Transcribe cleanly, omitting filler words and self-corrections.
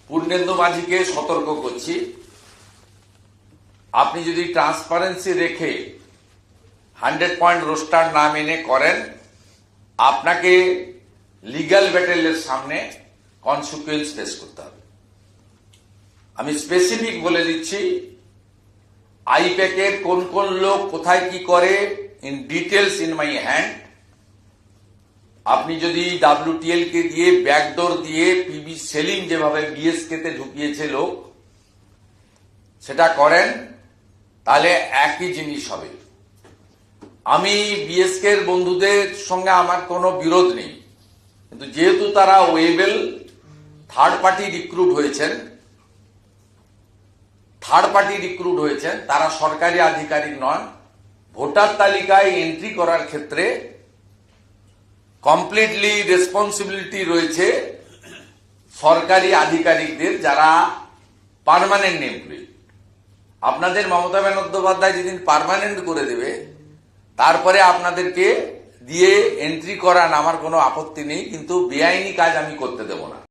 পূর্ণেন্দু মাঝিকে সতর্ক করছি, আপনি যদি ট্রান্সপারেন্সি রেখে 100 পয়েন্ট রোস্টার না মেনে করেন, আপনাকে লিগ্যাল ব্যাটেলের সামনে কনসিকুয়েন্স ফেস করতে হবে। আমি স্পেসিফিক বলে দিচ্ছি, আইপ্যাকের কোন কোন লোক কোথায় কি করে in details in my hand. আপনি যদি WTL কে দিয়ে ব্যাকডোর দিয়ে পিবি সেলিং যেভাবে বিএসকে তে ঢুকিয়েছে লোক, সেটা করেন, তাহলে একই জিনিস হবে। আমি বিএসকে এর বন্ধুদের সঙ্গে আমার কোনো বিরোধ নেই, কিন্তু যেহেতু তারা ওয়েবেল থার্ড পার্টি রিক্রুট হয়েছেন, তারা সরকারি আধিকারিক নন। ভোটার তালিকায় এন্ট্রি করার ক্ষেত্রে কমপ্লিটলি রেসপন্সিবিলিটি রয়েছে সরকারি আধিকারিকদের, যারা পার্মানেন্ট এমপ্লয়ি। আপনাদের মমতা বন্দ্যোপাধ্যায় যেদিন পার্মানেন্ট করে দেবে, তারপরে আপনাদেরকে দিয়ে এন্ট্রি করান, আমার কোনো আপত্তি নেই, কিন্তু বেআইনি কাজ আমি করতে দেব না।